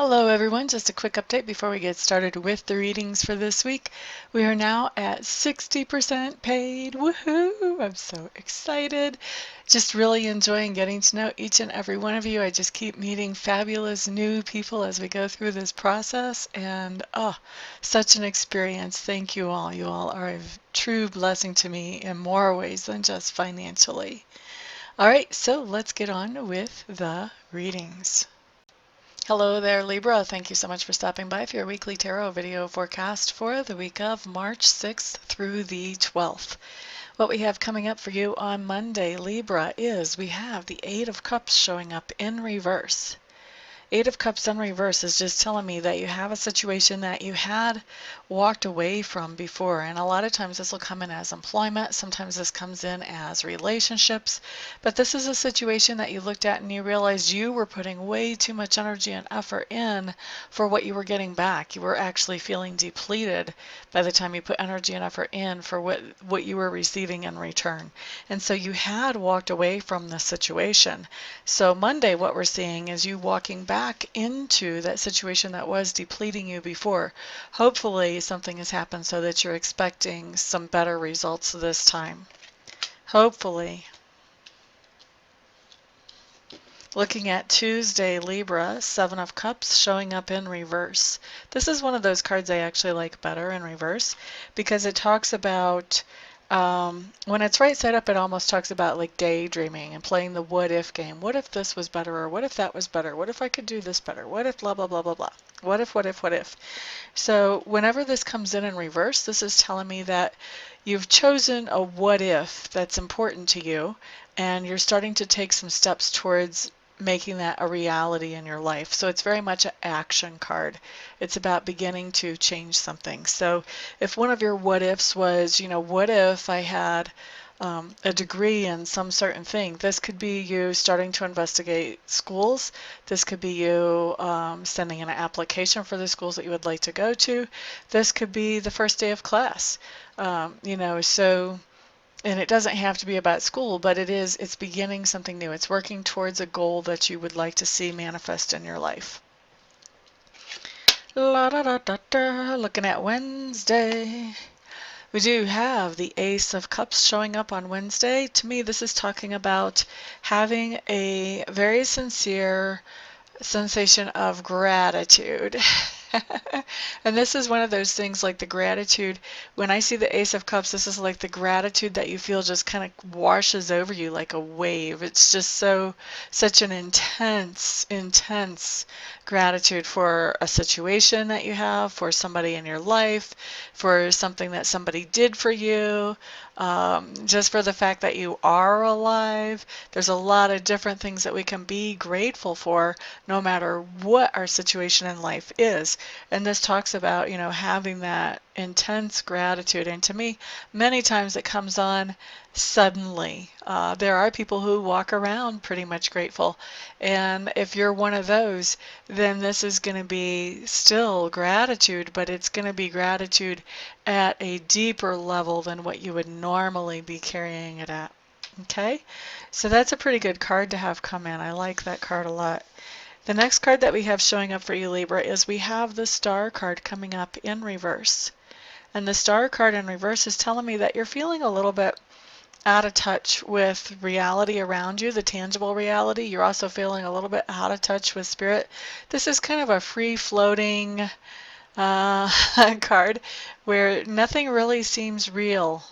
Hello everyone, just a quick update before we get started with the readings for this week. We are now at 60% paid. Woohoo! I'm so excited. Just really enjoying getting to know each and every one of you. I just keep meeting fabulous new people as we go through this process, and such an experience. Thank you all. You all are a true blessing to me in more ways than just financially. All right, so let's get on with the readings. Hello there, Libra. Thank you so much for stopping by for your weekly tarot video forecast for the week of March 6th through the 12th. What we have coming up for you on Monday, Libra, is we have the Eight of Cups showing up in reverse. Eight of Cups in reverse is just telling me that you have a situation that you had walked away from before. And a lot of times this will come in as employment. Sometimes this comes in as relationships. But this is a situation that you looked at and you realized you were putting way too much energy and effort in for what you were getting back. You were actually feeling depleted by the time you put energy and effort in for what you were receiving in return. And so you had walked away from the situation. So Monday, what we're seeing is you walking back into that situation that was depleting you before. Hopefully something has happened so that you're expecting some better results this time. Hopefully. Looking at Tuesday, Libra, Seven of Cups showing up in reverse. This is one of those cards I actually like better in reverse because it talks about when it's right side up, it almost talks about like daydreaming and playing the what if game. What if this was better, or what if that was better? What if I could do this better? What if blah, blah, blah, blah, blah? What if, what if, what if? So whenever this comes in reverse, this is telling me that you've chosen a what if that's important to you, and you're starting to take some steps towards making that a reality in your life. So it's very much an action card. It's about beginning to change something. So if one of your what ifs was, what if I had a degree in some certain thing, this could be you starting to investigate schools. This could be you sending in an application for the schools that you would like to go to. This could be the first day of class. And it doesn't have to be about school, but it's beginning something new. It's working towards a goal that you would like to see manifest in your life. La da da da da. Looking at Wednesday. We do have the Ace of Cups showing up on Wednesday. To me, this is talking about having a very sincere sensation of gratitude. And this is one of those things, like the gratitude. When I see the Ace of Cups, this is like the gratitude that you feel just kind of washes over you like a wave. It's just such an intense gratitude for a situation that you have, for somebody in your life, for something that somebody did for you, just for the fact that you are alive. There's a lot of different things that we can be grateful for no matter what our situation in life is. And this talks about, having that intense gratitude. And to me, many times it comes on suddenly. There are people who walk around pretty much grateful. And if you're one of those, then this is going to be still gratitude, but it's going to be gratitude at a deeper level than what you would normally be carrying it at. Okay? So that's a pretty good card to have come in. I like that card a lot. The next card that we have showing up for you, Libra, is we have the Star card coming up in reverse. And the Star card in reverse is telling me that you're feeling a little bit out of touch with reality around you, the tangible reality. You're also feeling a little bit out of touch with spirit. This is kind of a free-floating card where nothing really seems real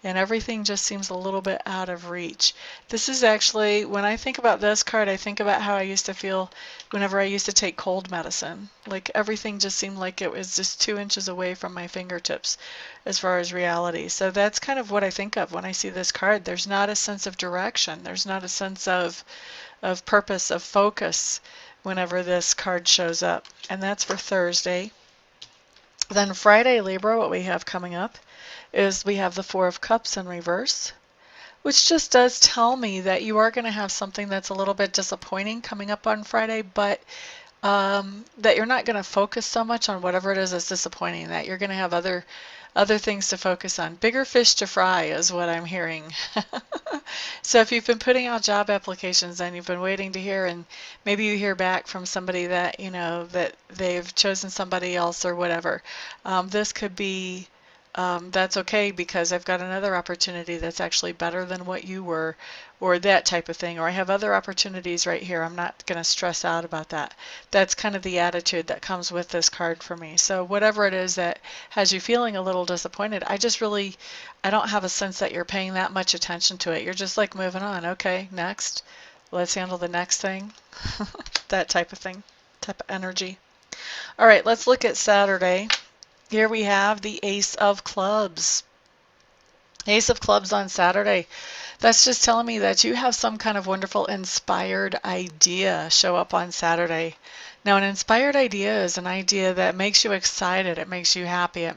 and everything just seems a little bit out of reach. This is actually, when I think about this card, I think about how I used to feel whenever I used to take cold medicine. Like everything just seemed like it was just 2 inches away from my fingertips as far as reality. So that's kind of what I think of when I see this card. There's not a sense of direction. There's not a sense of purpose, of focus whenever this card shows up. And that's for Thursday. Then Friday, Libra, what we have coming up is we have the Four of Cups in reverse, which just does tell me that you are going to have something that's a little bit disappointing coming up on Friday, but that you're not going to focus so much on whatever it is that's disappointing, that you're going to have other things to focus on. Bigger fish to fry is what I'm hearing. So if you've been putting out job applications and you've been waiting to hear, and maybe you hear back from somebody that, that they've chosen somebody else or whatever, this could be, that's okay because I've got another opportunity that's actually better than what you were, or that type of thing, or I have other opportunities right here. I'm not going to stress out about that. That's kind of the attitude that comes with this card for me. So whatever it is that has you feeling a little disappointed, I don't have a sense that you're paying that much attention to it. You're just like moving on. Okay, next. Let's handle the next thing. That type of thing, type of energy. All right, let's look at Saturday. Here we have the Ace of Clubs. Ace of Clubs on Saturday. That's just telling me that you have some kind of wonderful inspired idea show up on Saturday. Now, an inspired idea is an idea that makes you excited. It makes you happy.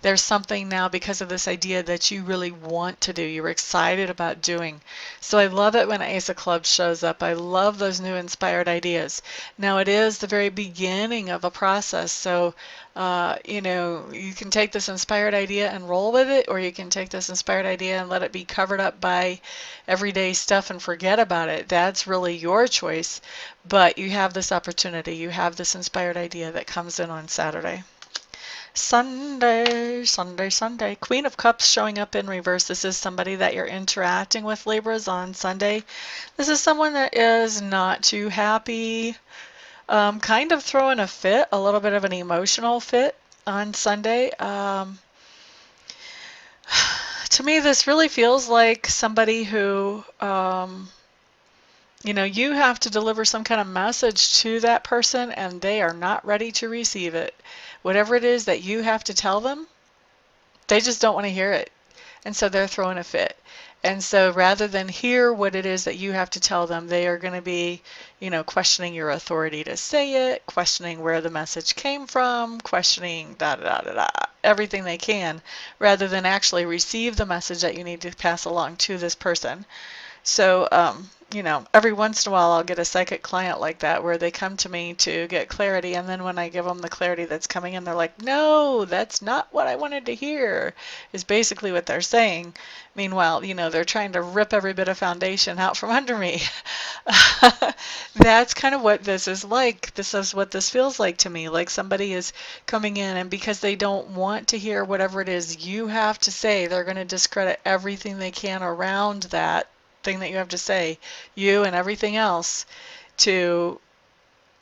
There's something now because of this idea that you really want to do. You're excited about doing. So I love it when Ace of Clubs shows up. I love those new inspired ideas. Now, it is the very beginning of a process. So you can take this inspired idea and roll with it, or you can take this inspired idea and let it be covered up by everyday stuff and forget about it. That's really your choice, but you have this opportunity. You have this inspired idea that comes in on Saturday. Sunday, Sunday, Sunday. Queen of Cups showing up in reverse. This is somebody that you're interacting with, Libras, on Sunday. This is someone that is not too happy. Kind of throwing a fit, a little bit of an emotional fit on Sunday. To me, this really feels like somebody who, you have to deliver some kind of message to that person and they are not ready to receive it. Whatever it is that you have to tell them, they just don't want to hear it. And so they're throwing a fit. And so rather than hear what it is that you have to tell them, they are going to be, questioning your authority to say it, questioning where the message came from, questioning everything they can, rather than actually receive the message that you need to pass along to this person. So, every once in a while I'll get a psychic client like that where they come to me to get clarity, and then when I give them the clarity that's coming in, they're like, no, that's not what I wanted to hear, is basically what they're saying. Meanwhile, they're trying to rip every bit of foundation out from under me. That's kind of what this is like. This is what this feels like to me, like somebody is coming in, and because they don't want to hear whatever it is you have to say, they're going to discredit everything they can around that thing that you have to say, you and everything else, to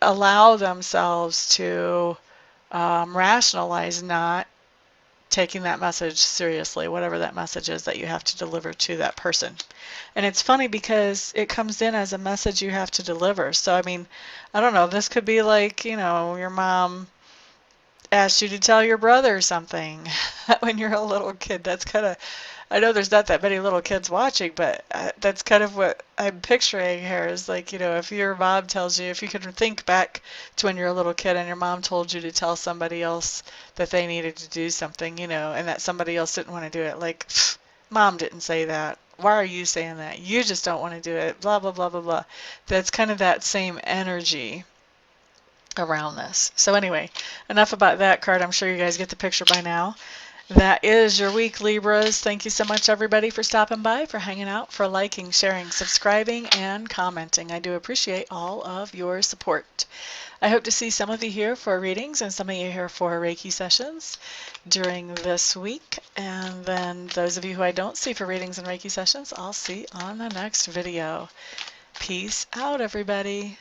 allow themselves to rationalize not taking that message seriously, whatever that message is that you have to deliver to that person. And it's funny because it comes in as a message you have to deliver. So, I don't know, this could be like, your mom asked you to tell your brother something when you're a little kid. That's kind of, I know there's not that many little kids watching, but that's kind of what I'm picturing here is like, if your mom tells you, if you can think back to when you're a little kid and your mom told you to tell somebody else that they needed to do something, and that somebody else didn't want to do it, like, mom didn't say that. Why are you saying that? You just don't want to do it, blah, blah, blah, blah, blah. That's kind of that same energy around this. So anyway, enough about that card. I'm sure you guys get the picture by now. That is your week, Libras. Thank you so much, everybody, for stopping by, for hanging out, for liking, sharing, subscribing, and commenting. I do appreciate all of your support. I hope to see some of you here for readings and some of you here for Reiki sessions during this week. And then those of you who I don't see for readings and Reiki sessions, I'll see on the next video. Peace out, everybody.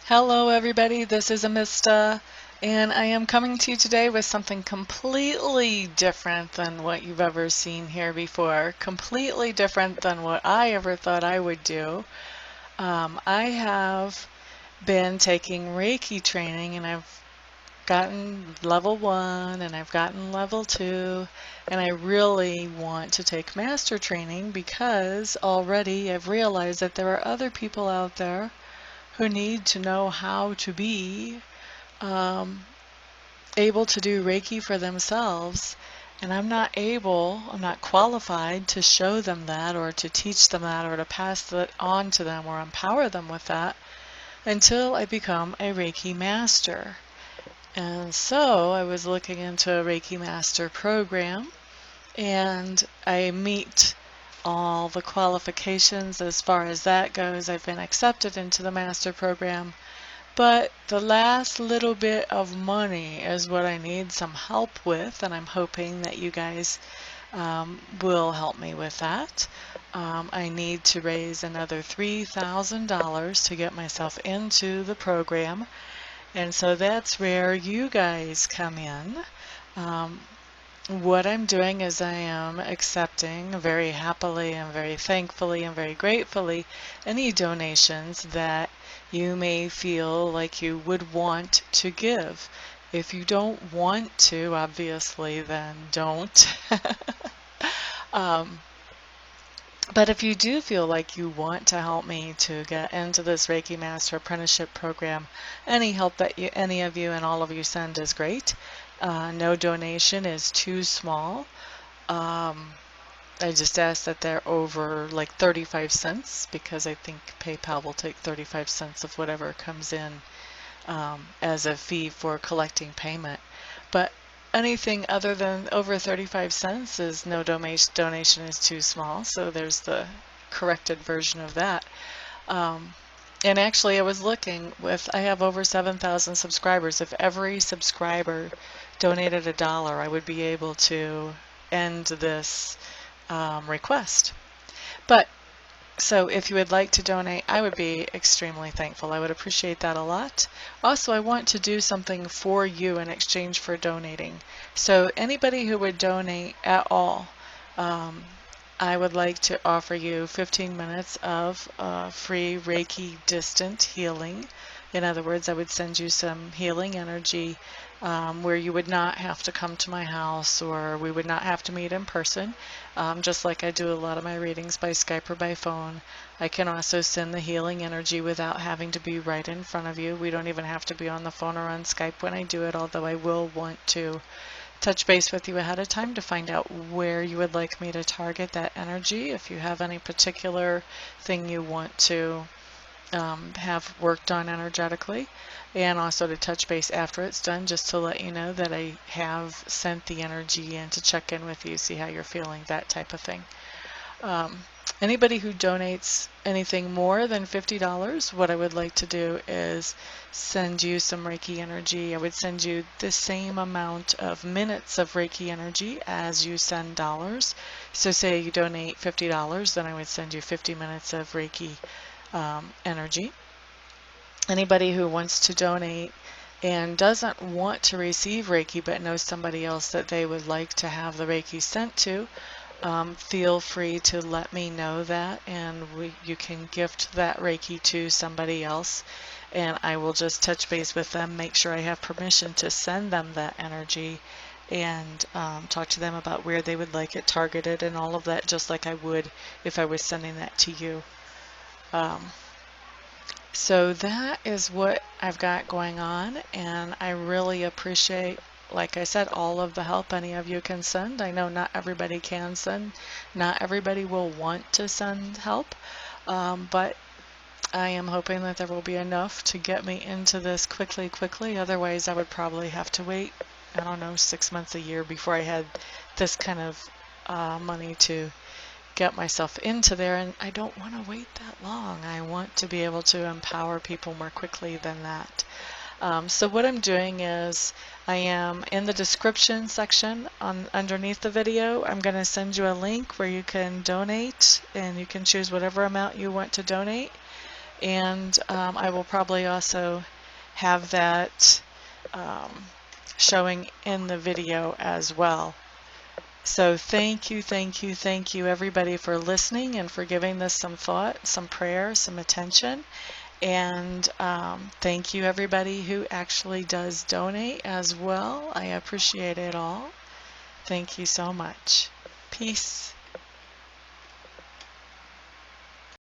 Hello, everybody. This is Amista, and I am coming to you today with something completely different than what you've ever seen here before. Completely different than what I ever thought I would do. I have been taking Reiki training, and I've gotten level 1 and I've gotten level 2, and I really want to take master training because already I've realized that there are other people out there who need to know how to be um, able to do Reiki for themselves. And I'm not qualified to show them that or to teach them that or to pass that on to them or empower them with that until I become a Reiki master. And so I was looking into a Reiki Master Program, and I meet all the qualifications as far as that goes. I've been accepted into the Master Program, but the last little bit of money is what I need some help with, and I'm hoping that you guys will help me with that. I need to raise another $3,000 to get myself into the program. And so that's where you guys come in. Um, what I'm doing is I am accepting very happily and very thankfully and very gratefully any donations that you may feel like you would want to give. If you don't want to, obviously, then don't. um, but if you do feel like you want to help me to get into this Reiki Master Apprenticeship Program, any help that any of you and all of you send is great. No donation is too small. I just ask that they're over like 35 cents because I think PayPal will take 35 cents of whatever comes in as a fee for collecting payment. But anything other than over 35 cents is no donation is too small. So there's the corrected version of that. And actually, I was looking I have over 7,000 subscribers. If every subscriber donated $1, I would be able to end this request. But so if you would like to donate, I would be extremely thankful. I would appreciate that a lot. Also, I want to do something for you in exchange for donating. So anybody who would donate at all, I would like to offer you 15 minutes of free Reiki distant healing. In other words, I would send you some healing energy where you would not have to come to my house or we would not have to meet in person. Just like I do a lot of my readings by Skype or by phone. I can also send the healing energy without having to be right in front of you. We don't even have to be on the phone or on Skype when I do it, although I will want to touch base with you ahead of time to find out where you would like me to target that energy. If you have any particular thing you want to have worked on energetically, and also to touch base after it's done just to let you know that I have sent the energy in to check in with you, see how you're feeling, that type of thing. Anybody who donates anything more than $50, what I would like to do is send you some Reiki energy. I would send you the same amount of minutes of Reiki energy as you send dollars. So say you donate $50, then I would send you 50 minutes of Reiki energy. Anybody who wants to donate and doesn't want to receive Reiki but knows somebody else that they would like to have the Reiki sent to, feel free to let me know that, and you can gift that Reiki to somebody else, and I will just touch base with them, make sure I have permission to send them that energy, and talk to them about where they would like it targeted and all of that, just like I would if I was sending that to you. So that is what I've got going on, and I really appreciate, like I said, all of the help any of you can send. I know not everybody can send, not everybody will want to send help, but I am hoping that there will be enough to get me into this quickly. Otherwise, I would probably have to wait, I don't know, 6 months, a year before I had this kind of money to get myself into there, and I don't want to wait that long. I want to be able to empower people more quickly than that. So what I'm doing is I am in the description section underneath the video. I'm going to send you a link where you can donate, and you can choose whatever amount you want to donate, and I will probably also have that showing in the video as well. So thank you everybody for listening and for giving this some thought, some prayer, some attention. And thank you, everybody who actually does donate as well. I appreciate it all. Thank you so much. Peace.